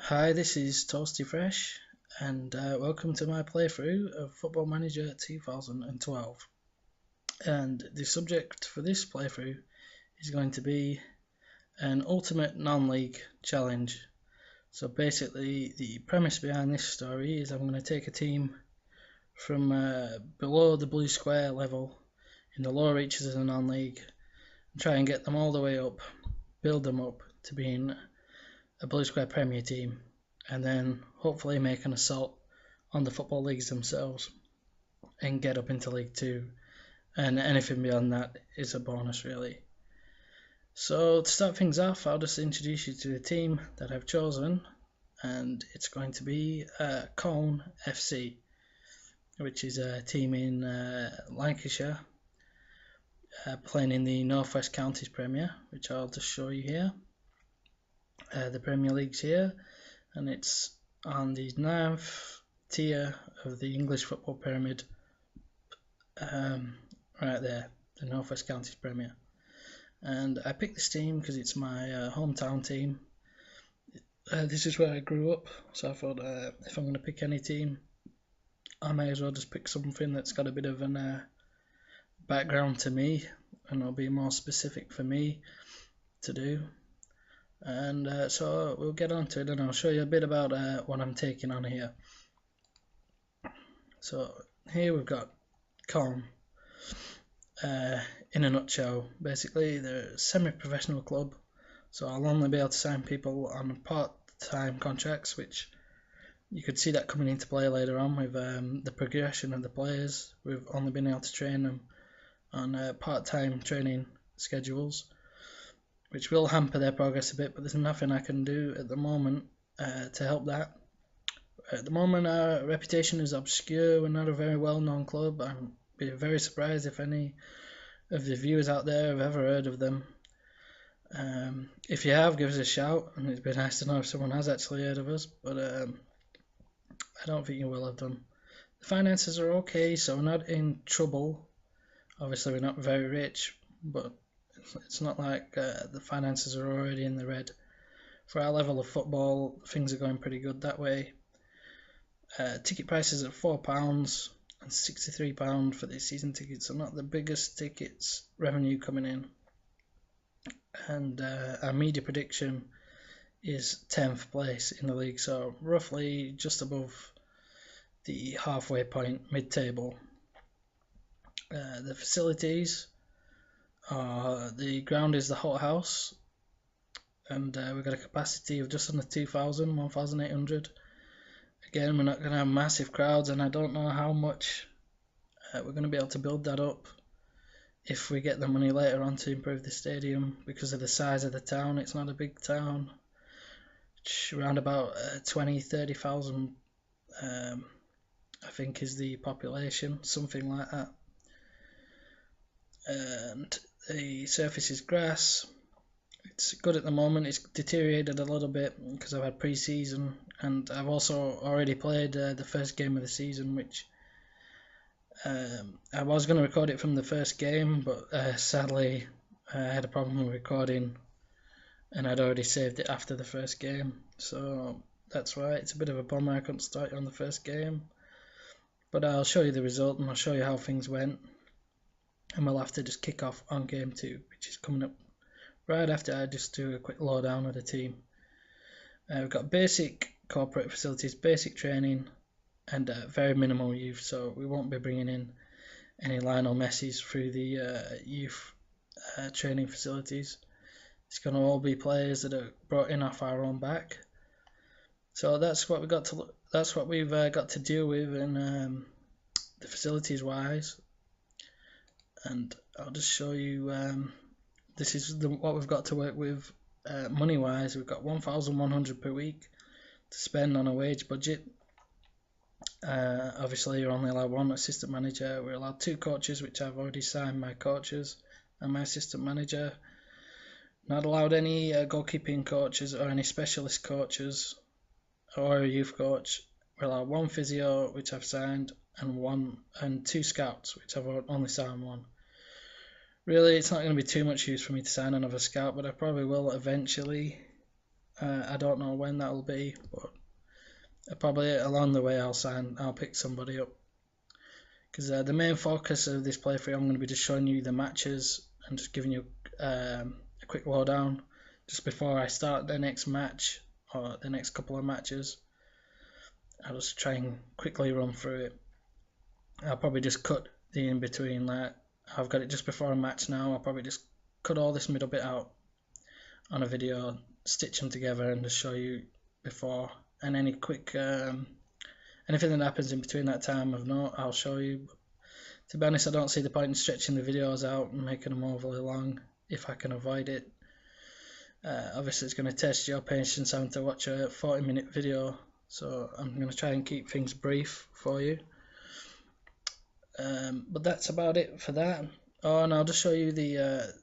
Hi, this is Toasty Fresh, and welcome to my playthrough of Football Manager 2012. And the subject for this playthrough is going to be an ultimate non-league challenge. So basically, the premise behind this story is I'm going to take a team from below the blue square level in the lower reaches of the non-league and try and get them all the way up, build them up to being a blue square Premier team, and then hopefully make an assault on the football leagues themselves and get up into League 2, and anything beyond that is a bonus really. So to start things off, I'll just introduce you to the team that I've chosen, and it's going to be Colne FC, which is a team in Lancashire, playing in the North West Counties Premier, which I'll just show you here. The Premier League's here, and it's on the 9th tier of the English football pyramid, right there, the North West Counties Premier. And I picked this team because it's my hometown team. This is where I grew up, so I thought if I'm going to pick any team, I may as well just pick something that's got a bit of an background to me, and it'll be more specific for me to do. And so we'll get on to it, and I'll show you a bit about what I'm taking on here. So here we've got Colne. In a nutshell, basically they're a semi-professional club, so I'll only be able to sign people on part-time contracts, which you could see that coming into play later on with the progression of the players. We've only been able to train them on part-time training schedules, which will hamper their progress a bit, but there's nothing I can do at the moment to help that. At the moment, our reputation is obscure. We're not a very well-known club. I'd be very surprised if any of the viewers out there have ever heard of them. If you have, give us a shout, and it'd be nice to know if someone has actually heard of us, but I don't think you will have done. The finances are okay, so we're not in trouble. Obviously, we're not very rich, but it's not like the finances are already in the red. For our level of football, things are going pretty good that way. Ticket prices are £4 and £63 for the season tickets, so not the biggest tickets revenue coming in. And our media prediction is 10th place in the league, so roughly just above the halfway point, mid-table. The facilities are, the ground is the Hot House, and we've got a capacity of just under 1,800. Again, we're not going to have massive crowds, and I don't know how much we're going to be able to build that up if we get the money later on to improve the stadium, because of the size of the town. It's not a big town. It's around about 20,000-30,000 I think is the population, something like that. And the surface is grass. It's good at the moment. It's deteriorated a little bit because I've had pre-season, and I've also already played the first game of the season, which I was going to record it from the first game, but sadly I had a problem with recording, and I'd already saved it after the first game, so that's why it's a bit of a bummer I couldn't start you on the first game. But I'll show you the result, and I'll show you how things went, and we'll have to just kick off on game 2, which is coming up right after I just do a quick lowdown of the team. We've got basic corporate facilities, basic training, and very minimal youth, so we won't be bringing in any Lionel Messis through the youth training facilities. It's going to all be players that are brought in off our own back. So that's what we've got to deal with in the facilities wise. And I'll just show you. This is what we've got to work with money wise. We've got 1,100 per week to spend on a wage budget. Obviously, you're only allowed one assistant manager. We're allowed 2 coaches, which I've already signed my coaches and my assistant manager. Not allowed any goalkeeping coaches or any specialist coaches or a youth coach. We're allowed 1 physio, which I've signed, and 2 scouts, which I've only signed 1. Really, it's not going to be too much use for me to sign another scout, but I probably will eventually. I don't know when that'll be, but probably along the way I'll pick somebody up. Because the main focus of this playthrough, I'm going to be just showing you the matches and just giving you a quick lowdown just before I start the next match or the next couple of matches. I'll just try and quickly run through it. I'll probably just cut the in between, like I've got it just before a match now. I'll probably just cut all this middle bit out on a video, stitch them together and just show you before, and any quick anything that happens in between that time of note I'll show you. But to be honest, I don't see the point in stretching the videos out and making them overly long if I can avoid it. Obviously it's going to test your patience having to watch a 40-minute video, so I'm going to try and keep things brief for you. But that's about it for that. Oh, and I'll just show you the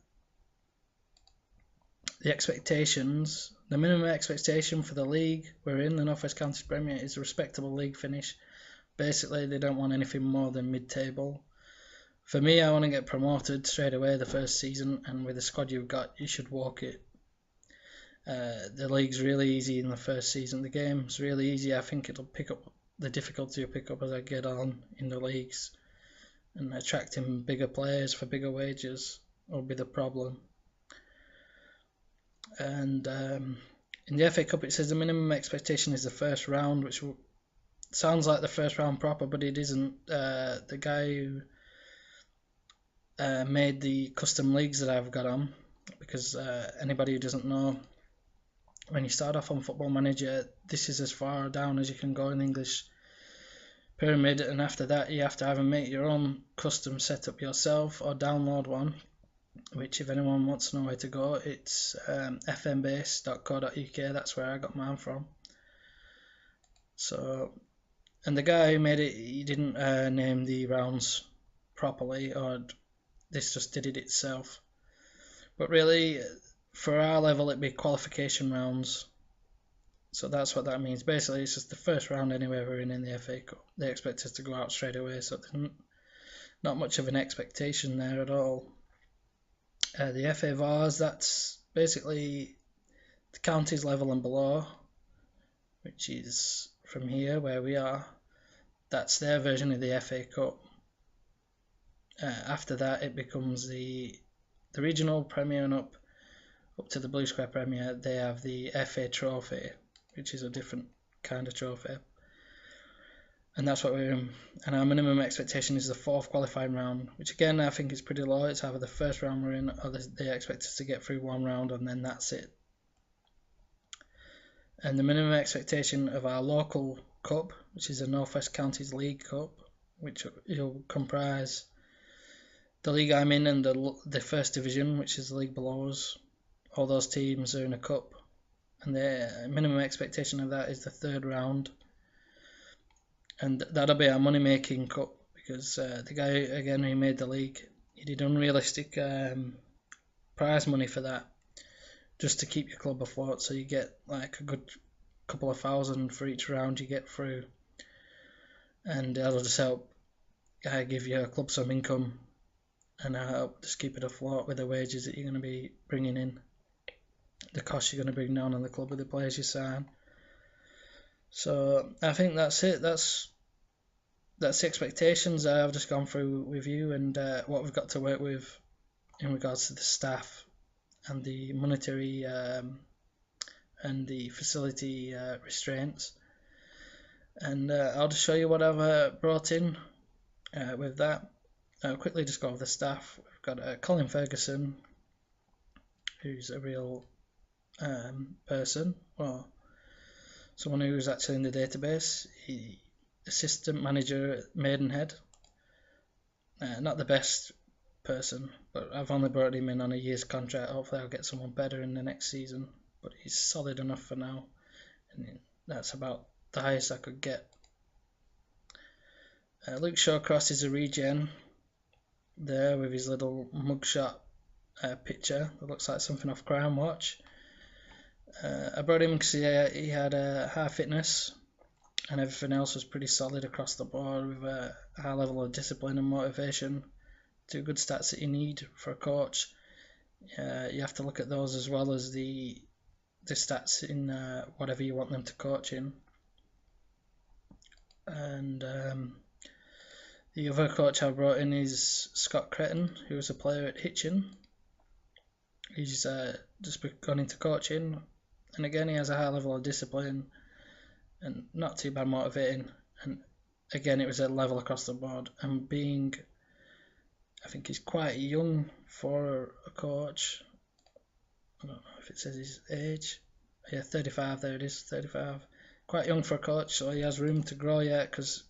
expectations. The minimum expectation for the league we're in, the North West Counties Premier, is a respectable league finish. Basically, they don't want anything more than mid-table. For me, I want to get promoted straight away the first season, and with the squad you've got, you should walk it. The league's really easy in the first season. The game's really easy. I think it'll pick up, the difficulty will pick up as I get on in the leagues, and attracting bigger players for bigger wages will be the problem. And in the FA Cup it says the minimum expectation is the first round, which sounds like the first round proper, but it isn't. The guy who made the custom leagues that I've got on, because anybody who doesn't know, when you start off on Football Manager, this is as far down as you can go in the English pyramid, and after that you have to either make your own custom setup yourself or download one, which if anyone wants to know where to go, it's fmbase.co.uk. That's where I got mine from. So, and the guy who made it, he didn't name the rounds properly, or this just did it itself. But really, for our level, it'd be qualification rounds. So that's what that means. Basically, it's just the first round anyway we're in the FA Cup. They expect us to go out straight away, so there's not much of an expectation there at all. The FA Vars, that's basically the counties level and below, which is from here where we are. That's their version of the FA Cup. After that it becomes the regional Premier, and up to the Blue Square Premier they have the FA Trophy, which is a different kind of trophy. And that's what we're in. And our minimum expectation is the fourth qualifying round, which again I think is pretty low. It's either the first round we're in, or they expect us to get through one round and then that's it. And the minimum expectation of our local cup, which is the North West Counties League Cup, which will comprise the league I'm in and the first division, which is the league below us. All those teams are in a cup, and the minimum expectation of that is the third round. And that'll be our money-making cup, because the guy again who made the league, he did unrealistic prize money for that, just to keep your club afloat. So you get like a good couple of thousand for each round you get through, and that'll just help give your club some income, and help just keep it afloat with the wages that you're going to be bringing in, the costs you're going to bring down on the club with the players you sign. So I think that's it. That's the expectations I've just gone through with you, and what we've got to work with in regards to the staff and the monetary and the facility restraints. And I'll just show you what I've brought in with that. I'll quickly just go over the staff. We've got Colin Ferguson, who's a real person, or someone who's actually in the database. Assistant manager at Maidenhead. Not the best person, but I've only brought him in on a year's contract. Hopefully I'll get someone better in the next season, but he's solid enough for now, and that's about the highest I could get. Luke Shawcross is a regen there with his little mugshot picture that looks like something off Crime Watch. I brought him because he had a high fitness, and everything else was pretty solid across the board, with a high level of discipline and motivation. Two good stats that you need for a coach. You have to look at those as well as the the stats in whatever you want them to coach in. And the other coach I brought in is Scott Cretton, who was a player at Hitchin. He's just gone into coaching, and again he has a high level of discipline and not too bad motivating. And again, it was a level across the board. And I think he's quite young for a coach. I don't know if it says his age. Yeah, 35. There it is, 35. Quite young for a coach, so he has room to grow yet, because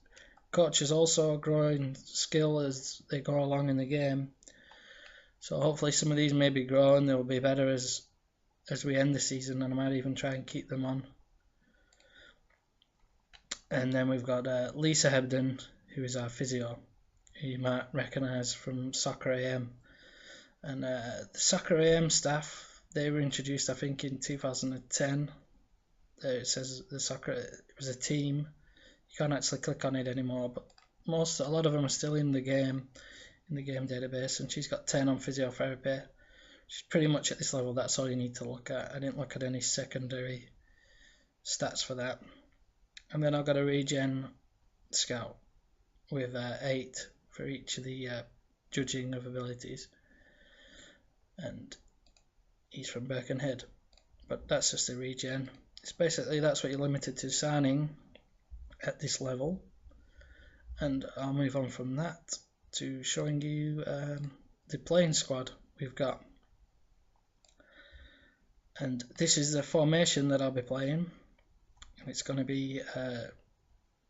coaches also grow in skill as they go along in the game. So hopefully some of these maybe grow and they'll be better as we end the season, and I might even try and keep them on. And then we've got Lisa Hebden, who is our physio, who you might recognise from Soccer AM. And the Soccer AM staff, they were introduced, I think, in 2010. There it says it was a team. You can't actually click on it anymore, but a lot of them are still in the game database. And she's got 10 on physiotherapy. She's pretty much at this level. That's all you need to look at. I didn't look at any secondary stats for that. And then I've got a regen scout with 8 for each of the judging of abilities. And he's from Birkenhead. But that's just a regen. It's basically, that's what you're limited to signing at this level. And I'll move on from that to showing you the playing squad we've got. And this is the formation that I'll be playing. And it's going to be,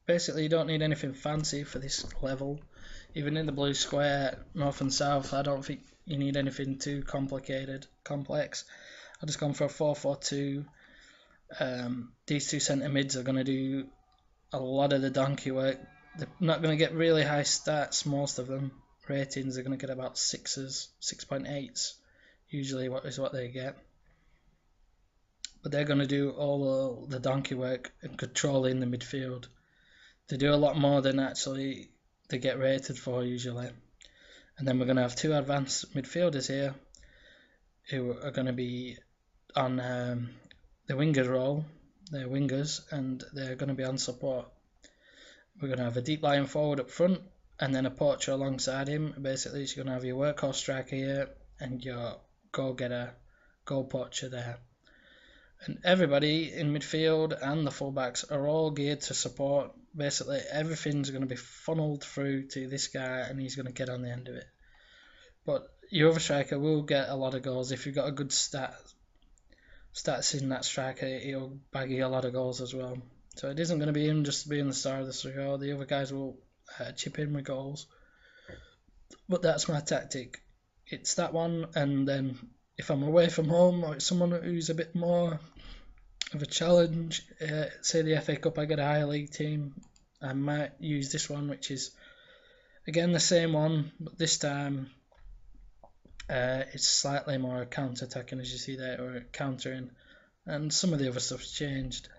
basically you don't need anything fancy for this level. Even in the blue square, north and south, I don't think you need anything too complex. I've just gone for a 4-4-2. These two centre mids are going to do a lot of the donkey work. They're not going to get really high stats, most of them. Ratings are going to get about 6s, 6.8s, usually what they get. But they're going to do all the donkey work and controlling the midfield. They do a lot more than actually they get rated for usually. And then we're going to have 2 advanced midfielders here who are going to be on the wingers role. They're wingers and they're going to be on support. We're going to have a deep lying forward up front and then a poacher alongside him. Basically, you're going to have your workhorse striker here and your goal-getter, goal poacher there. And everybody in midfield and the fullbacks are all geared to support. Basically, everything's going to be funneled through to this guy and he's going to get on the end of it. But your other striker will get a lot of goals. If you've got a good stats in that striker, he'll bag you a lot of goals as well. So it isn't going to be him just being the star of the show. The other guys will chip in with goals. But that's my tactic. It's that one, and then if I'm away from home or it's someone who's a bit more of a challenge, say the FA Cup, I get a higher league team, I might use this one, which is again the same one, but this time it's slightly more counter-attacking, as you see there, or countering, and some of the other stuff's changed.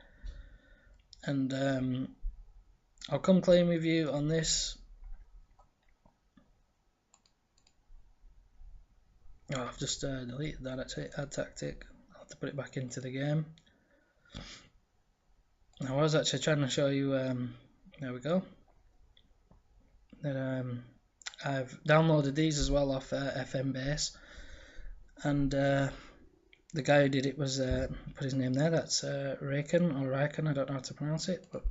And I'll come clean with you on this. Oh, I've just deleted that actually, add tactic. I'll have to put it back into the game. I was actually trying to show you, there we go, that I've downloaded these as well off FM Base, and the guy who did it was, put his name there, that's Raken, I don't know how to pronounce it, but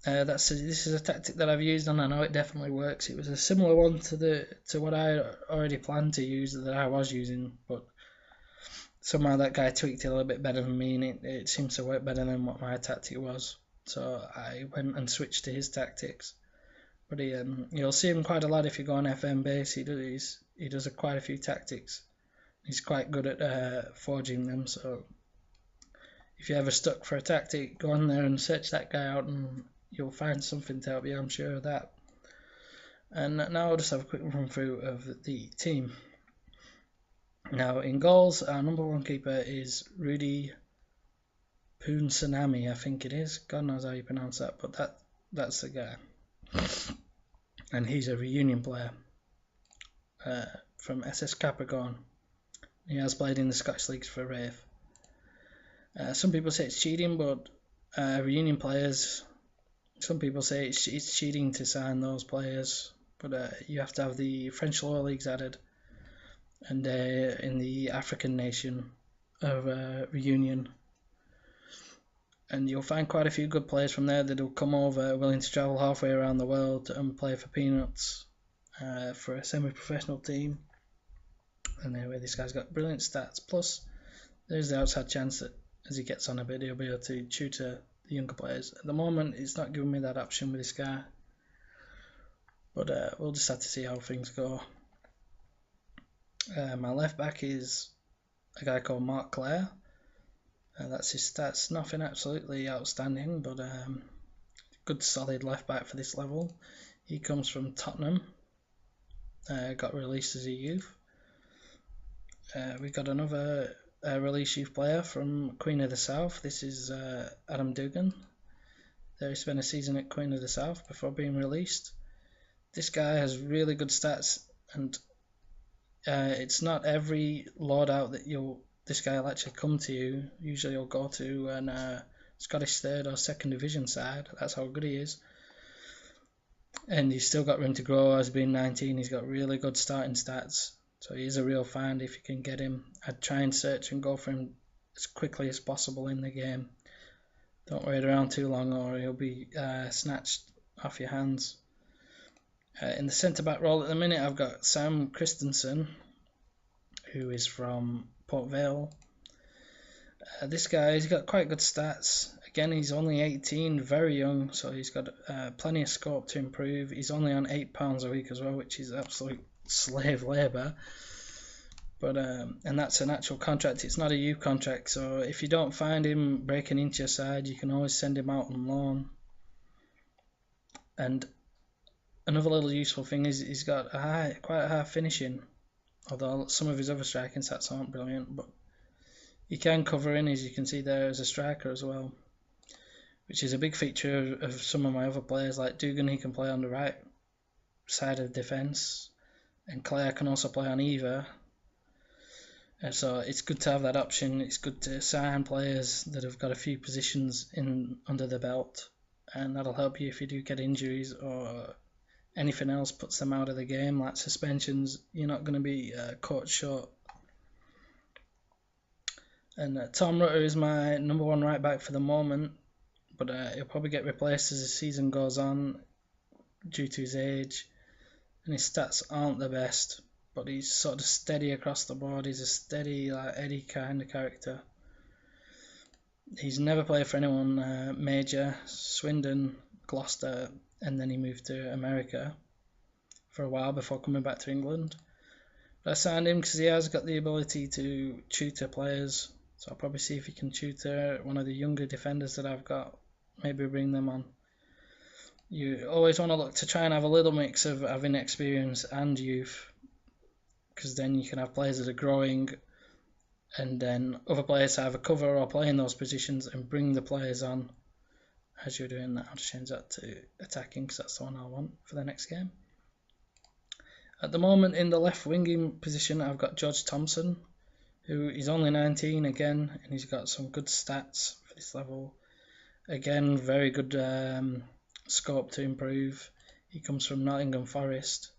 this is a tactic that I've used and I know it definitely works. It was a similar one to what I already planned to use, that I was using, but somehow that guy tweaked it a little bit better than me, and it seems to work better than what my tactic was. So I went and switched to his tactics. But you'll see him quite a lot if you go on FM Base. He does quite a few tactics. He's quite good at forging them. So if you're ever stuck for a tactic, go on there and search that guy out, and you'll find something to help you. I'm sure of that. And now I'll just have a quick run through of the team. Now in goals, our number 1 keeper is Rudy Poonsanami, I think it is. God knows how you pronounce that, but that's the guy. And he's a reunion player from SS Capricorn. He has played in the Scottish Leagues for Raith. Some people say it's cheating, but reunion players, some people say it's cheating to sign those players, but you have to have the French lower leagues added, and in the African nation of reunion. And you'll find quite a few good players from there that'll come over willing to travel halfway around the world and play for peanuts for a semi-professional team. And anyway, this guy's got brilliant stats. Plus, there's the outside chance that as he gets on a bit, he'll be able to tutor the younger players. At the moment, it's not giving me that option with this guy. But we'll just have to see how things go. My left back is a guy called Mark Clare. That's his stats. Nothing absolutely outstanding, but good solid left back for this level. He comes from Tottenham. Got released as a youth. We got another release youth player from Queen of the South. This is Adam Dugan. There he spent a season at Queen of the South before being released. This guy has really good stats, and it's not every load out that this guy will actually come to you. Usually he'll go to a Scottish third or second division side. That's how good he is. And he's still got room to grow as being 19. He's got really good starting stats. So he's a real find if you can get him. I'd try and search and go for him as quickly as possible in the game. Don't wait around too long or he'll be snatched off your hands. In the centre-back role at the minute, I've got Sam Christensen, who is from Port Vale. This guy, he's got quite good stats. Again, he's only 18, very young, so he's got plenty of scope to improve. He's only on £8 a week as well, which is absolute slave labour. But and that's an actual contract. It's not a youth contract, so if you don't find him breaking into your side, you can always send him out on loan. And another little useful thing is he's got quite a high finishing, although some of his other striking stats aren't brilliant, but he can cover in, as you can see there, as a striker as well, which is a big feature of some of my other players. Like Dugan, he can play on the right side of defence, and Clare can also play on either. And so it's good to have that option. It's good to sign players that have got a few positions in under the belt, and that'll help you if you do get injuries or anything else puts them out of the game, like suspensions. You're not going to be caught short. And Tom Rutter is my number one right back for the moment, but he'll probably get replaced as the season goes on due to his age, and his stats aren't the best, but he's sort of steady across the board. He's a steady, like Eddie kind of character. He's never played for anyone major, Swindon, Gloucester, and then he moved to America for a while before coming back to England. But I signed him because he has got the ability to tutor players, so I'll probably see if he can tutor one of the younger defenders that I've got, maybe bring them on. You always want to look to try and have a little mix of having experience and youth, because then you can have players that are growing, and then other players either cover or play in those positions and bring the players on as you're doing that. I'll just change that to attacking because that's the one I want for the next game. At the moment in the left winging position, I've got George Thompson, who is only 19 again, and he's got some good stats for this level. Again, very good scope to improve. He comes from Nottingham Forest.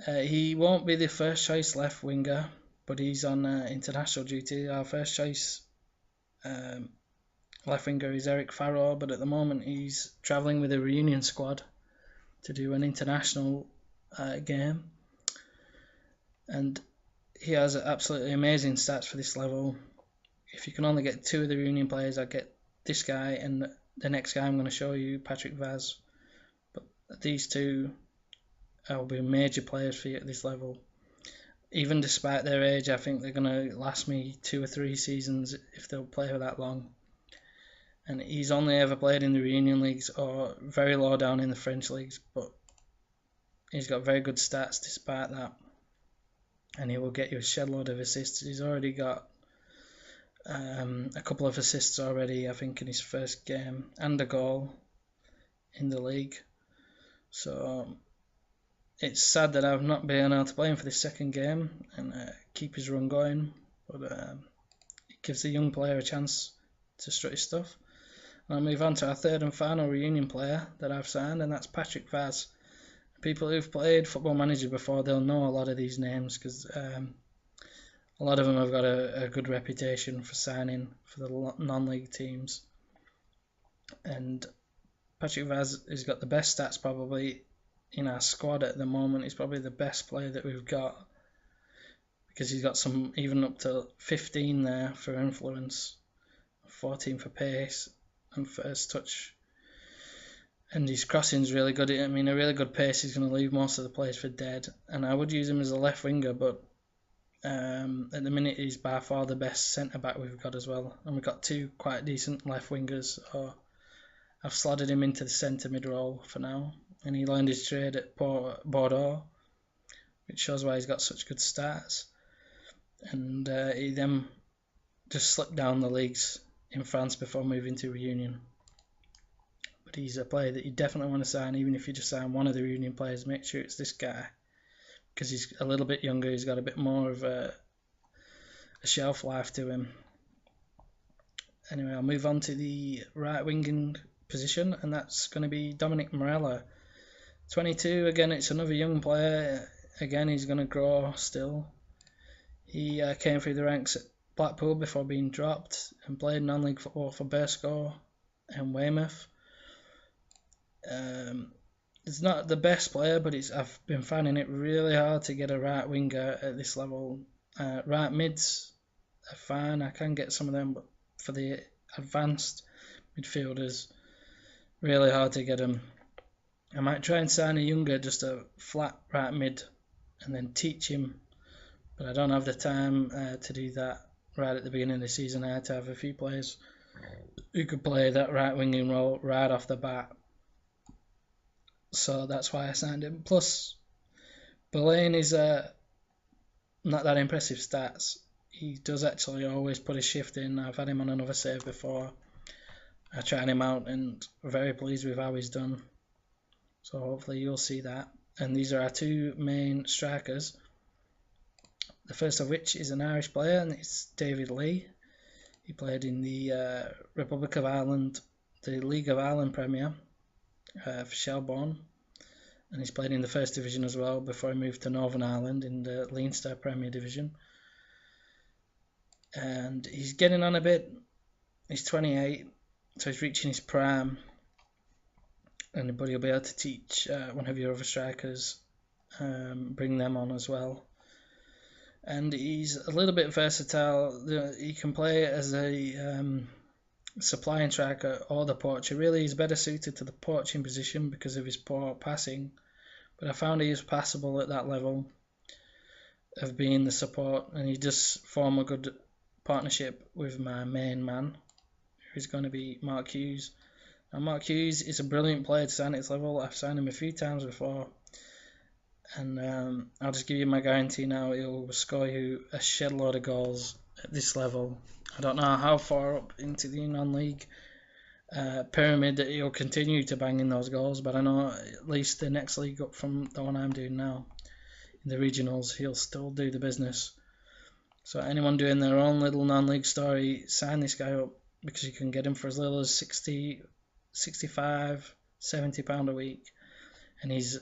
He won't be the first choice left winger, but he's on international duty. Our first choice left winger is Eric Farrow, but at the moment he's travelling with a reunion squad to do an international game, and he has absolutely amazing stats for this level. If you can only get two of the reunion players, I'd get this guy and the next guy I'm going to show you, Patrick Vaz. But these two will be major players for you at this level. Even despite their age, I think they're going to last me 2 or 3 seasons if they'll play for that long. And he's only ever played in the reunion leagues or very low down in the French leagues, but he's got very good stats despite that. And he will get you a shed load of assists. He's already got a couple of assists already, I think, in his first game, and a goal in the league. So it's sad that I've not been able to play him for this second game and keep his run going, but gives the young player a chance to strut his stuff. And I'll move on to our third and final reunion player that I've signed, and that's Patrick Vaz. People who've played Football Manager before, they'll know a lot of these names because a lot of them have got a good reputation for signing for the non-league teams. And Patrick Vaz has got the best stats probably in our squad at the moment. He's probably the best player that we've got because he's got some even up to 15 there for influence, 14 for pace and first touch. And his crossing's really good. I mean, a really good pace is going to leave most of the players for dead. And I would use him as a left winger, but at the minute he's by far the best centre back we've got as well. And we've got two quite decent left wingers. So I've slotted him into the centre mid role for now. And he learned his trade at Bordeaux, which shows why he's got such good stats. And he then just slipped down the leagues in France before moving to Reunion. But he's a player that you definitely want to sign. Even if you just sign one of the Reunion players, make sure it's this guy, because he's a little bit younger, he's got a bit more of a shelf life to him. Anyway, I'll move on to the right winging position, and that's going to be Dominic Morella. 22, again, it's another young player. Again, he's going to grow still. He came through the ranks at Blackpool before being dropped and played non-league football for Burscough and Weymouth. He's not the best player, but I've been finding it really hard to get a right winger at this level. Right mids are fine, I can get some of them, but for the advanced midfielders, really hard to get them. I might try and sign a younger, just a flat right mid, and then teach him, but I don't have the time to do that right at the beginning of the season. I had to have a few players who could play that right winging role right off the bat. So that's why I signed him. Plus, Belaine is not that impressive stats. He does actually always put a shift in. I've had him on another save before. I tried him out and very pleased with how he's done. So hopefully you'll see that. And these are our two main strikers. The first of which is an Irish player, and it's David Lee. He played in the Republic of Ireland, the League of Ireland Premier for Shelbourne, and he's played in the First Division as well before he moved to Northern Ireland in the Leinster Premier Division. And he's getting on a bit. He's 28, so he's reaching his prime. Anybody will be able to teach one of your other strikers, bring them on as well. And he's a little bit versatile. He can play as a supplying striker or the poacher. Really, he's better suited to the poaching position because of his poor passing. But I found he is passable at that level of being the support, and he does form a good partnership with my main man, who's going to be Mark Hughes. Now, Mark Hughes is a brilliant player to sign at this level. I've signed him a few times before, and I'll just give you my guarantee now, he'll score you a shed load of goals at this level. I don't know how far up into the non-league pyramid that he'll continue to bang in those goals, but I know at least the next league up from the one I'm doing now, in the regionals, he'll still do the business. So anyone doing their own little non-league story, sign this guy up, because you can get him for as little as 60, 65, £70 a week, and he's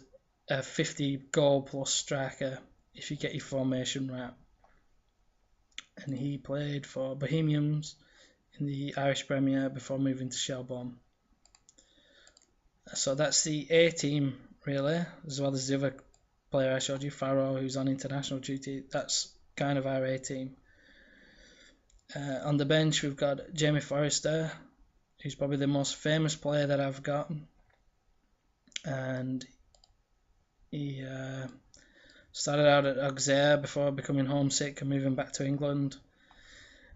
a 50 goal plus striker if you get your formation right. And he played for Bohemians in the Irish Premier before moving to Shelbourne. So that's the A team really, as well as the other player I showed you, Farrow, who's on international duty. That's kind of our A team. On the bench we've got Jamie Forrester, who's probably the most famous player that I've got, and he started out at Auxerre before becoming homesick and moving back to England.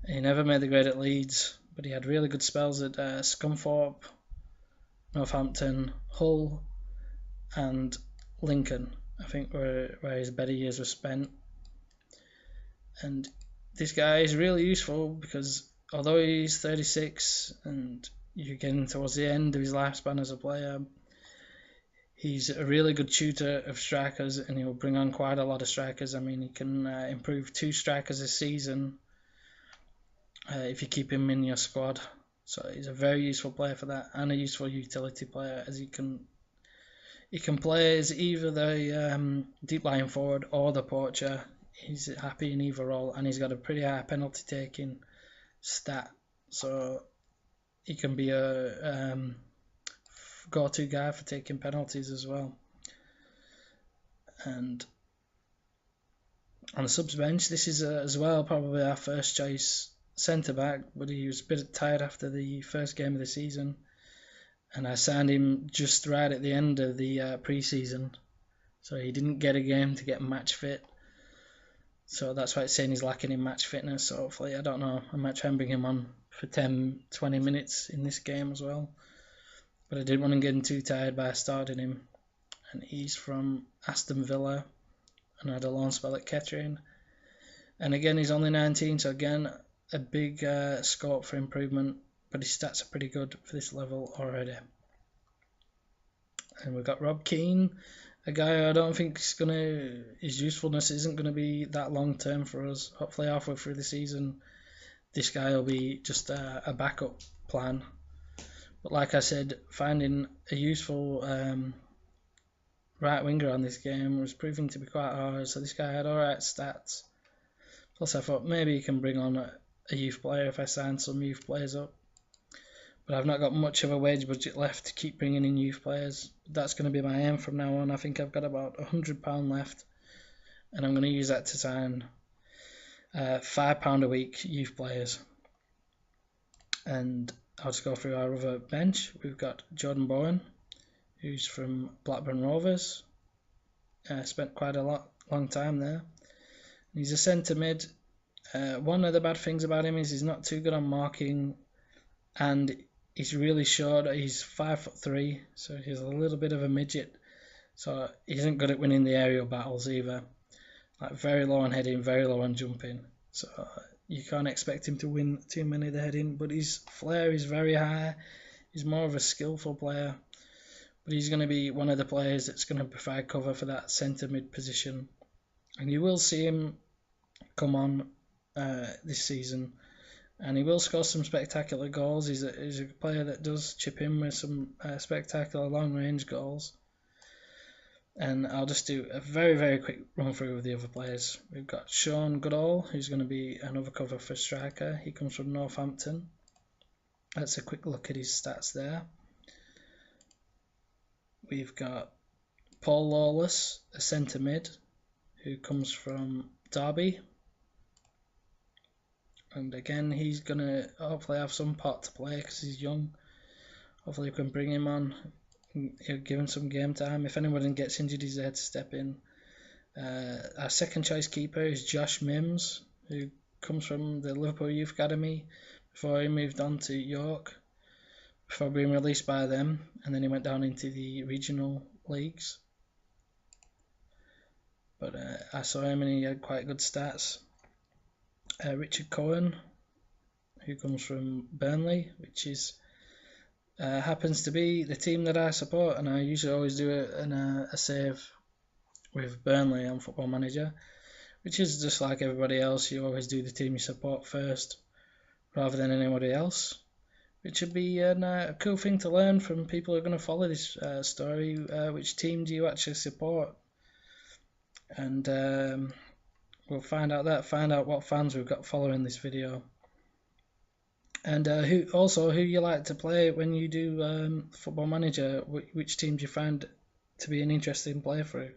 He never made the grade at Leeds, but he had really good spells at Scunthorpe, Northampton, Hull and Lincoln, I think, where his better years were spent. And this guy is really useful because although he's 36 and you're getting towards the end of his lifespan as a player, he's a really good tutor of strikers, and he'll bring on quite a lot of strikers. I mean, he can improve 2 strikers a season if you keep him in your squad. So he's a very useful player for that, and a useful utility player, as he can play as either the deep lying forward or the poacher. He's happy in either role, and he's got a pretty high penalty taking stat, so he can be a go-to guy for taking penalties as well. And on the subs bench, this is as well probably our first choice centre back, but he was a bit tired after the first game of the season, and I signed him just right at the end of the pre-season, so he didn't get a game to get match fit. So that's why it's saying he's lacking in match fitness. So hopefully, I don't know, I might try and bring him on for 10-20 minutes in this game as well. But I didn't want him getting too tired by starting him. And he's from Aston Villa, and had a loan spell at Kettering. And again, he's only 19, so again, a big scope for improvement. But his stats are pretty good for this level already. And we've got Rob Keane, a guy I don't think his usefulness isn't gonna be that long term for us. Hopefully halfway through the season, this guy will be just a backup plan. But like I said, finding a useful right winger on this game was proving to be quite hard. So this guy had alright stats. Plus I thought maybe he can bring on a youth player if I sign some youth players up. But I've not got much of a wage budget left to keep bringing in youth players. That's going to be my aim from now on. I think I've got about £100 left, and I'm going to use that to sign £5 a week youth players. And I'll just go through our other bench. We've got Jordan Bowen, who's from Blackburn Rovers. Spent quite a long time there. He's a centre mid. One of the bad things about him is he's not too good on marking, and he's really short. He's 5'3", so he's a little bit of a midget. So he isn't good at winning the aerial battles either. Like very low on heading, very low on jumping. So you can't expect him to win too many of the heading. But his flair is very high. He's more of a skillful player. But he's going to be one of the players that's going to provide cover for that centre mid position. And you will see him come on this season. And he will score some spectacular goals. He's a player that does chip in with some spectacular long-range goals. And I'll just do a very, very quick run-through of the other players. We've got Sean Goodall, who's going to be another cover for striker. He comes from Northampton. That's a quick look at his stats there. We've got Paul Lawless, a centre mid, who comes from Derby. And again, he's going to hopefully have some part to play because he's young. Hopefully we can bring him on, give him some game time. If anyone gets injured, he's there to step in. Our second choice keeper is Josh Mims, who comes from the Liverpool Youth Academy before he moved on to York, before being released by them, and then he went down into the regional leagues. But I saw him and he had quite good stats. Richard Cohen, who comes from Burnley, which is happens to be the team that I support, and I usually always do a save with Burnley on Football Manager, which is just like everybody else. You always do the team you support first rather than anybody else, which would be a cool thing to learn from people who are going to follow this story. Which team do you actually support? And we'll find out what fans we've got following this video, and who you like to play when you do Football Manager. Which teams you find to be an interesting playthrough.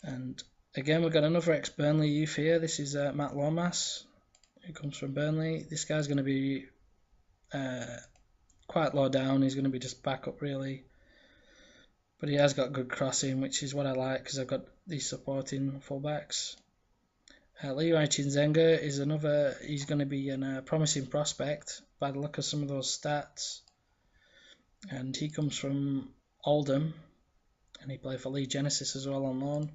And again, we've got another ex-Burnley youth here. This is Matt Lomas, who comes from Burnley. This guy's going to be quite low down. He's going to be just backup really, but he has got good crossing, which is what I like because I've got these supporting fullbacks. Leroy Chinzenga is another. He's going to be a promising prospect by the look of some of those stats, and he comes from Oldham, and he played for Leeds Genesis as well on loan.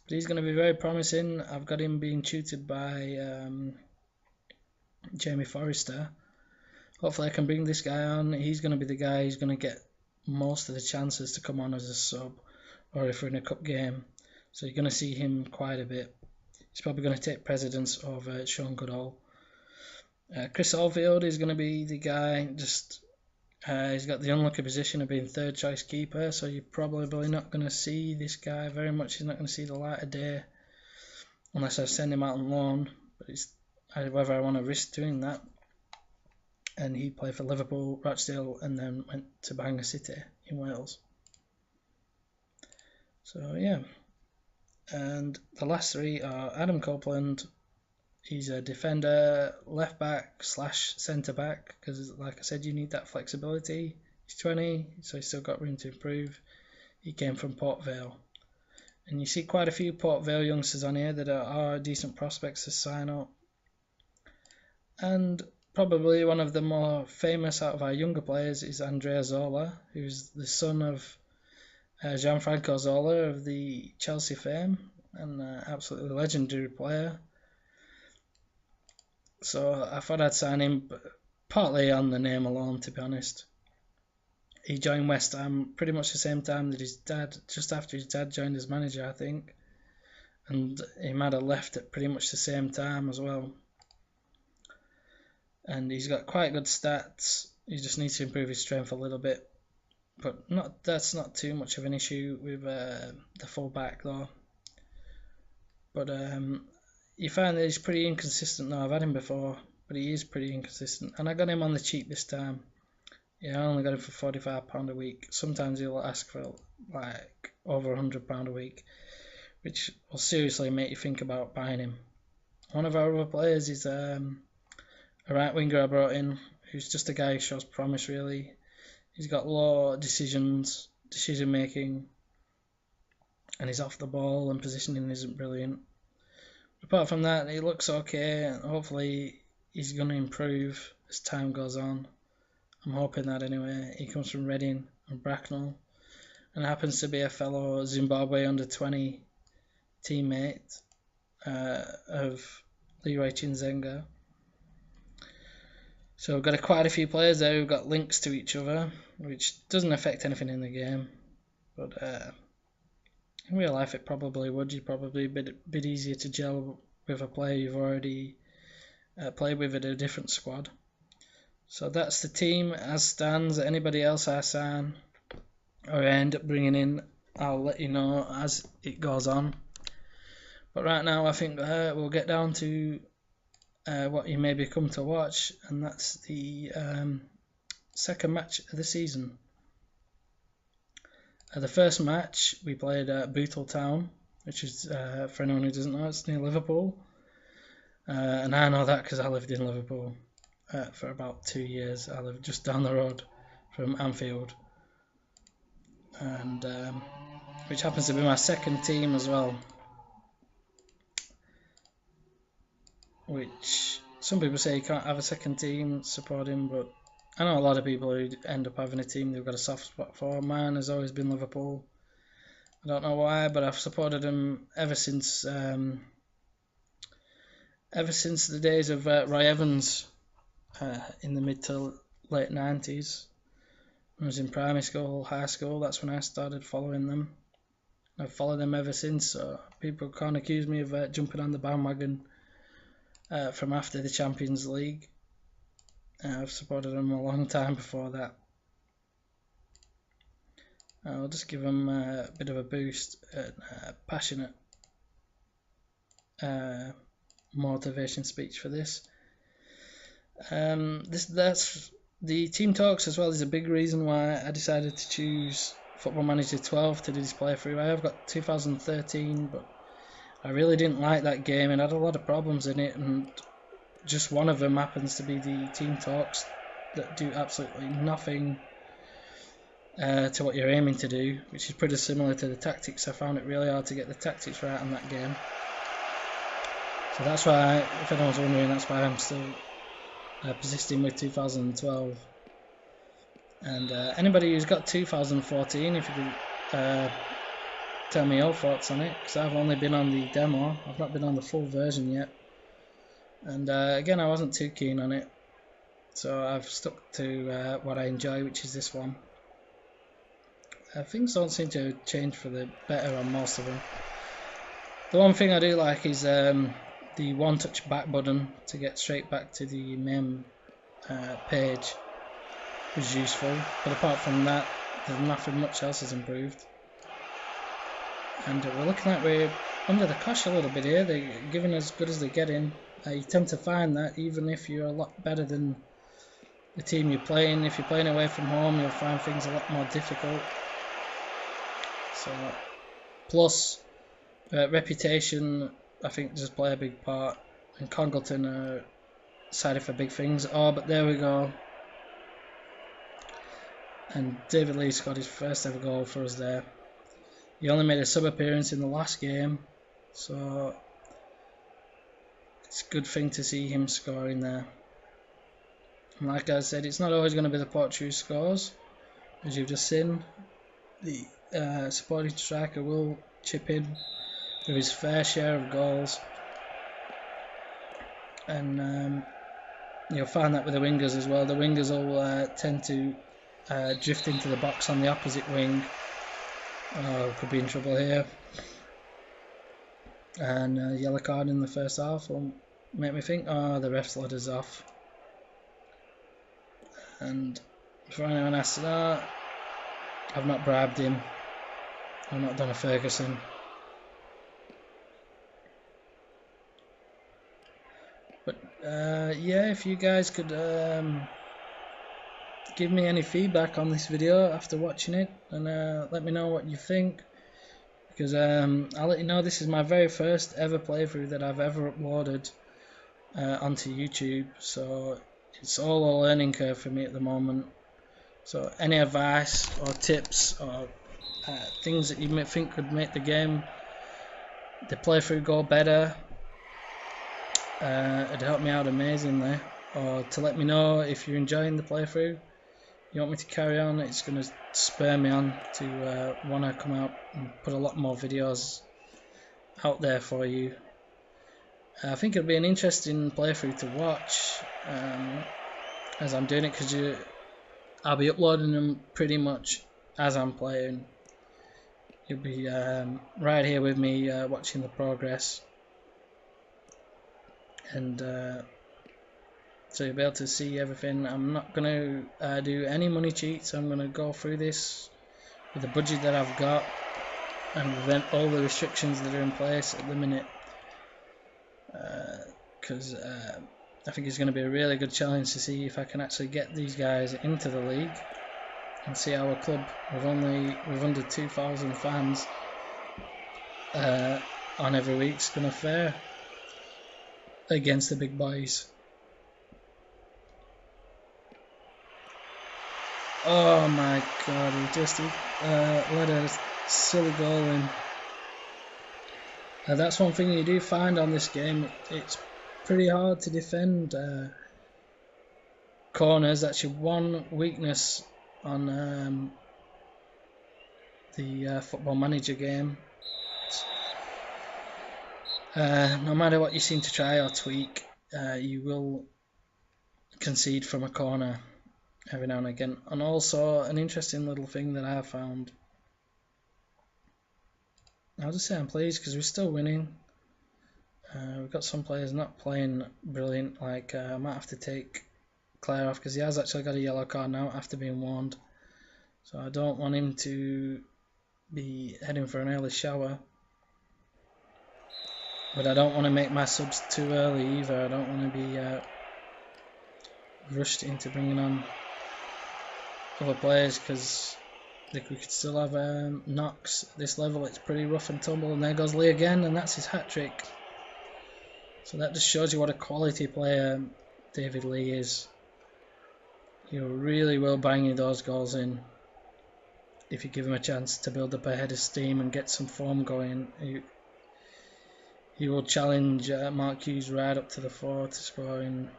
But he's going to be very promising. I've got him being tutored by Jamie Forrester. Hopefully I can bring this guy on. He's going to be the guy who's going to get most of the chances to come on as a sub, or if we're in a cup game. So you're going to see him quite a bit. He's probably going to take precedence over Sean Goodall. Chris Oldfield is going to be the guy. He's got the unlucky position of being third choice keeper, so you're probably not going to see this guy very much. He's not going to see the light of day unless I send him out on loan. But it's whether I want to risk doing that. And he played for Liverpool, Rochdale, and then went to Bangor City in Wales. So yeah, and the last three are Adam Copeland. He's a defender, left back / centre back, because like I said, you need that flexibility. He's 20, so he's still got room to improve. He came from Port Vale, and you see quite a few Port Vale youngsters on here that are decent prospects to sign up. And probably one of the more famous out of our younger players is Andrea Zola, who's the son of Gianfranco Zola of the Chelsea fame, and absolutely legendary player. So I thought I'd sign him, partly on the name alone, to be honest. He joined West Ham pretty much the same time that his dad, just after his dad joined as manager, I think. And he might have left at pretty much the same time as well. And he's got quite good stats. He just needs to improve his strength a little bit. But that's not too much of an issue with the full back though. But you find that he's pretty inconsistent though. I've had him before, but he is pretty inconsistent. And I got him on the cheap this time. Yeah, I only got him for £45 a week. Sometimes he'll ask for like over £100 a week, which will seriously make you think about buying him. One of our other players is a right winger I brought in, who's just a guy who shows promise really. He's got low decision making, and he's off the ball and positioning isn't brilliant. Apart from that, he looks okay, and hopefully he's going to improve as time goes on. I'm hoping that anyway. He comes from Reading and Bracknell, and happens to be a fellow Zimbabwe under-20 teammate of Leroy Chinzenga. So we've got quite a few players there who've got links to each other, which doesn't affect anything in the game. But in real life it probably would. You're probably a bit easier to gel with a player you've already played with at a different squad. So that's the team as stands. Anybody else I sign or I end up bringing in, I'll let you know as it goes on. But right now I think we'll get down to what you maybe come to watch, and that's the second match of the season. The first match we played at Bootle Town, which is, for anyone who doesn't know, it's near Liverpool. And I know that because I lived in Liverpool for about 2 years. I lived just down the road from Anfield, and which happens to be my second team as well. Which some people say you can't have a second team supporting, but I know a lot of people who end up having a team they've got a soft spot for. Mine has always been Liverpool. I don't know why, but I've supported them ever since the days of Roy Evans in the mid to late 90s. When I was in primary school, high school, that's when I started following them. I've followed them ever since, so people can't accuse me of jumping on the bandwagon from after the Champions League. I've supported them a long time before that. I'll just give them a bit of a boost and passionate motivation speech for this. That's the team talks as well is a big reason why I decided to choose Football Manager 12 to do this playthrough. I have got 2013, but I really didn't like that game and had a lot of problems in it, and just one of them happens to be the team talks that do absolutely nothing to what you're aiming to do, which is pretty similar to the tactics. I found it really hard to get the tactics right in that game. So that's why, if anyone's wondering, that's why I'm still persisting with 2012. And anybody who's got 2014, if you could tell me your thoughts on it, because I've only been on the demo, I've not been on the full version yet. And again, I wasn't too keen on it, so I've stuck to what I enjoy, which is this one. Things don't seem to change for the better on most of them. The one thing I do like is the the one-touch back button to get straight back to the main page was useful, but apart from that, there's nothing much else has improved. And we're looking like we're under the cosh a little bit here. They're giving as good as they're getting. You tend to find that even if you're a lot better than the team you're playing, if you're playing away from home, you'll find things a lot more difficult. So, plus reputation, I think, does play a big part. And Congleton are excited for big things. Oh, but there we go. And David Lee scored his first ever goal for us there. He only made a sub appearance in the last game, so it's a good thing to see him scoring there. And like I said, it's not always going to be the Port who scores, as you've just seen. The supporting striker will chip in with his fair share of goals, and you'll find that with the wingers as well. The wingers will tend to drift into the box on the opposite wing. Oh, could be in trouble here. And a yellow card in the first half will make me think, oh, the ref's let us off. And for anyone asking that, I've not bribed him. I've not done a Ferguson. But yeah, if you guys could give me any feedback on this video after watching it, and let me know what you think, because I'll let you know this is my very first ever playthrough that I've ever uploaded onto YouTube, so it's all a learning curve for me at the moment. So any advice or tips or things that you may think could make the playthrough go better, it'd help me out amazingly. Or to let me know if you're enjoying the playthrough, you want me to carry on, it's going to spur me on to want to come out and put a lot more videos out there for you. I think it'll be an interesting playthrough to watch as I'm doing it, because I'll be uploading them pretty much as I'm playing. You'll be right here with me watching the progress, and so you'll be able to see everything. I'm not going to do any money cheats. I'm going to go through this with the budget that I've got and prevent all the restrictions that are in place at the minute, because I think it's going to be a really good challenge to see if I can actually get these guys into the league and see our club with under 2,000 fans on every week is going to fare against the big boys. Oh my god, he just let a silly goal in. That's one thing you do find on this game, it's pretty hard to defend corners. That's your one weakness on the Football Manager game. No matter what you seem to try or tweak, you will concede from a corner every now and again. And also, an interesting little thing that I have found, I'll just say I'm pleased because we're still winning. We've got some players not playing brilliant, like I might have to take Claire off because he has actually got a yellow card now after being warned, so I don't want him to be heading for an early shower, but I don't want to make my subs too early either. I don't want to be rushed into bringing on other players, because we could still have knocks at this level. It's pretty rough and tumble, and there goes Lee again, and that's his hat-trick. So that just shows you what a quality player David Lee is. He really will bang you those goals in if you give him a chance to build up a head of steam and get some form going. He will challenge Mark Hughes right up to the floor to scoring.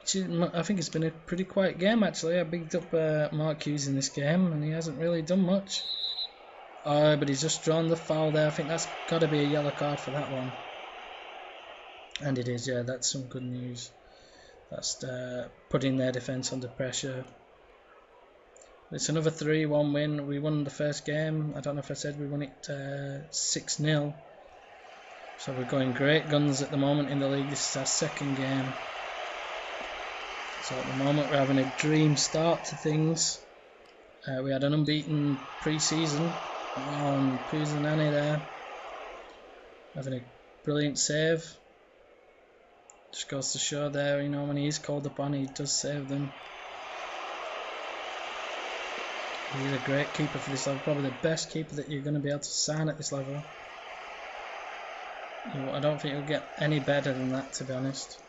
I think it's been a pretty quiet game actually. I bigged up Mark Hughes in this game and he hasn't really done much. But he's just drawn the foul there. I think that's got to be a yellow card for that one. And it is, yeah, that's some good news. That's putting their defence under pressure. It's another 3-1 win. We won the first game. I don't know if I said we won it 6-0. So we're going great guns at the moment in the league. This is our second game. So at the moment we're having a dream start to things. We had an unbeaten pre-season on Puzanani there, having a brilliant save. Just goes to show there, you know, when he's called upon, he does save them. He's a great keeper for this level, probably the best keeper that you're going to be able to sign at this level. I don't think you'll get any better than that, to be honest.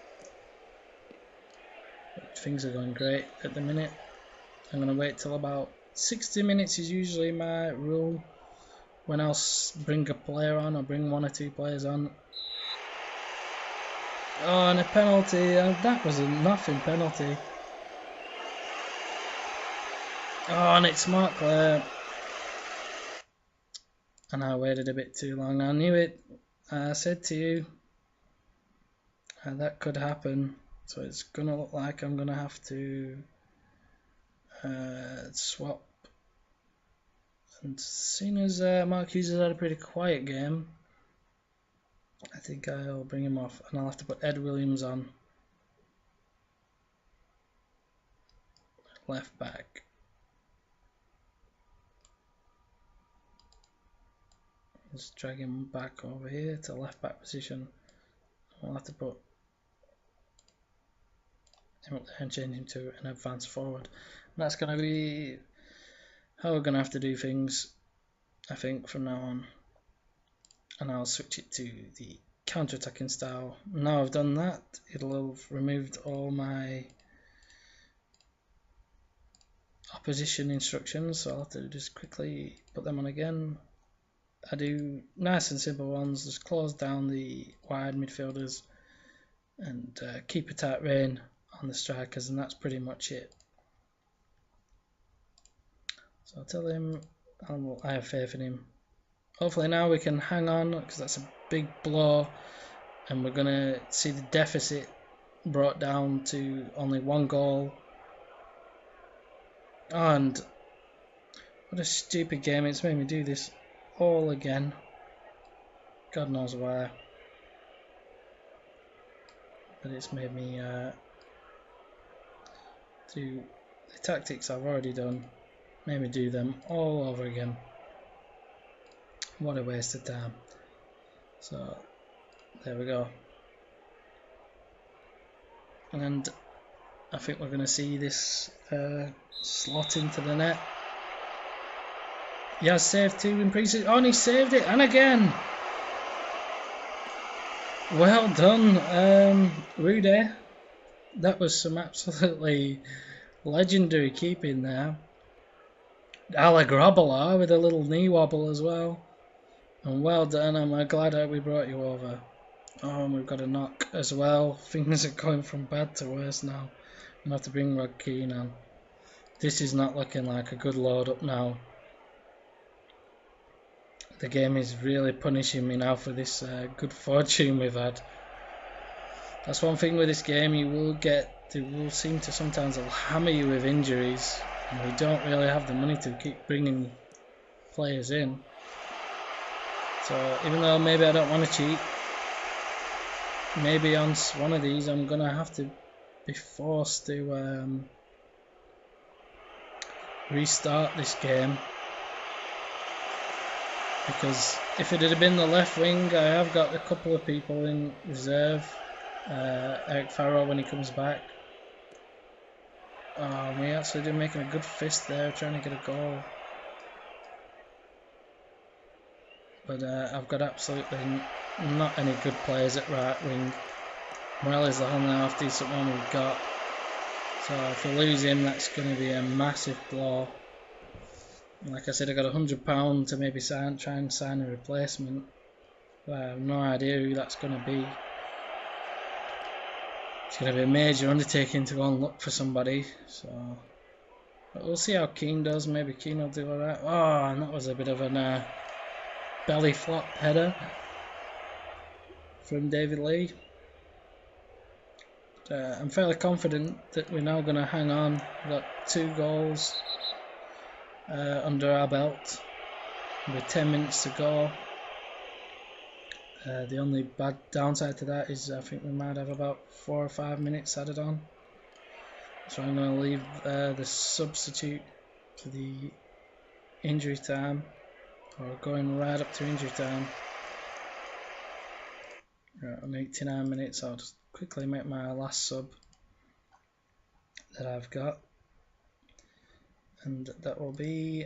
But things are going great at the minute. I'm going to wait till about 60 minutes is usually my rule when I'll bring a player on or bring 1 or 2 players on. Oh, and a penalty. That was a nothing penalty. Oh, and it's Mark Clare. And I waited a bit too long. I knew it. I said to you that could happen. So it's going to look like I'm going to have to swap. And seeing as Mark Hughes has had a pretty quiet game, I think I'll bring him off and I'll have to put Ed Williams on. Left back. Let's drag him back over here to left back position. I'll have to put him up there and change him to an advanced forward. And that's going to be how we're going to have to do things, I think, from now on. And I'll switch it to the counter-attacking style. Now I've done that, it'll have removed all my opposition instructions, so I'll have to just quickly put them on again. I do nice and simple ones, just close down the wide midfielders and keep a tight rein on the strikers, and that's pretty much it. So I'll tell him I have faith in him. Hopefully now we can hang on, because that's a big blow and we're going to see the deficit brought down to only 1 goal. And what a stupid game, it's made me do this all again. God knows why. But it's made me do the tactics I've already done. Made me do them all over again. What a waste of time. So there we go. And I think we're going to see this slot into the net. He has saved 2 in pre-season. Oh, and he saved it, and again. Well done, Rudy. That was some absolutely legendary keeping there. Alagrobala with a little knee wobble as well. And well done, I'm glad that we brought you over. Oh, and we've got a knock as well. Things are going from bad to worse now. I'm going to have to bring Rod Keane on. This is not looking like a good load up now. The game is really punishing me now for this good fortune we've had. That's one thing with this game, they will seem to sometimes hammer you with injuries, and we don't really have the money to keep bringing players in. So even though maybe I don't want to cheat, maybe on one of these I'm going to have to be forced to restart this game. Because if it had been the left wing, I have got a couple of people in reserve. Eric Farrow when he comes back. We actually did making a good fist there, trying to get a goal. But I've got absolutely not any good players at right wing. Morelli's the only half decent one we've got. So if we lose him, that's going to be a massive blow. Like I said, I got £100 to maybe try and sign a replacement. But I have no idea who that's going to be. It's going to be a major undertaking to go and look for somebody. So, but we'll see how Keane does. Maybe Keane will do alright. Oh, and that was a bit of a belly flop header from David Lee. But, I'm fairly confident that we're now going to hang on. We've got 2 goals under our belt with 10 minutes to go. The only bad downside to that is I think we might have about 4 or 5 minutes added on. So I'm going to leave the substitute to the injury time, or going right up to injury time. Right, on 89 minutes, I'll just quickly make my last sub that I've got, and that will be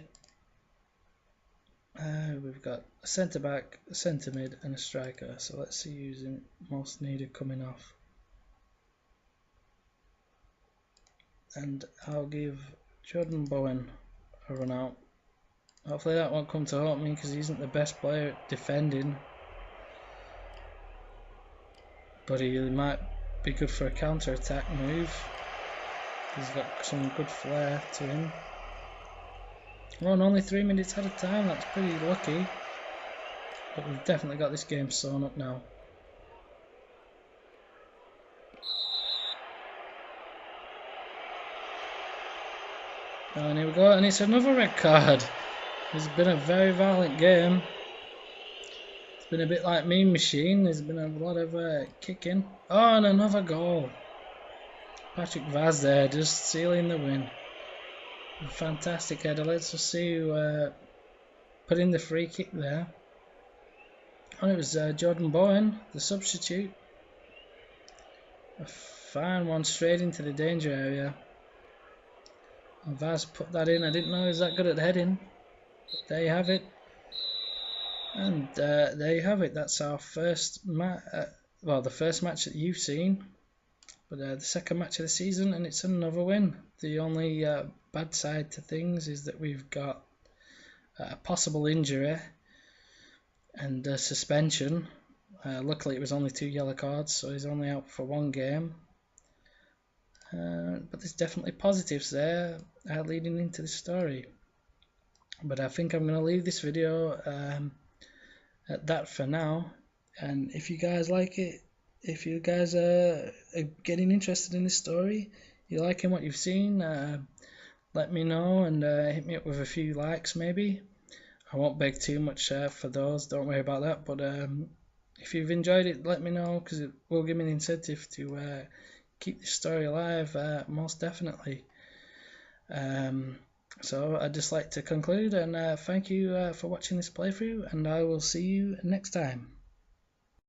we've got a centre back, a centre mid, and a striker. So let's see who's in most needed coming off. And I'll give Jordan Bowen a run out. Hopefully that won't come to haunt me because he isn't the best player at defending, but he might be good for a counter-attack move. He's got some good flair to him. We're on only 3 minutes at a time, that's pretty lucky. But we've definitely got this game sewn up now. And here we go, and it's another red card. It's been a very violent game. It's been a bit like Mean Machine, there's been a lot of kicking. Oh, and another goal. Patrick Vaz there, just sealing the win. Fantastic header. Let's just see who put in the free kick there. And it was Jordan Bowen, the substitute. A fine one straight into the danger area. And Vaz put that in. I didn't know he was that good at heading. But there you have it. And there you have it. That's our first match. Well, the first match that you've seen. But the second match of the season, and it's another win. The only bad side to things is that we've got a possible injury and a suspension. Luckily it was only 2 yellow cards, so he's only out for 1 game. But there's definitely positives there leading into the story. But I think I'm going to leave this video at that for now. And if you guys like it, if you guys are getting interested in this story, you liking what you've seen, let me know and hit me up with a few likes maybe. I won't beg too much for those, don't worry about that, but if you've enjoyed it, let me know, because it will give me an incentive to keep this story alive, most definitely. So I'd just like to conclude and thank you for watching this playthrough, and I will see you next time.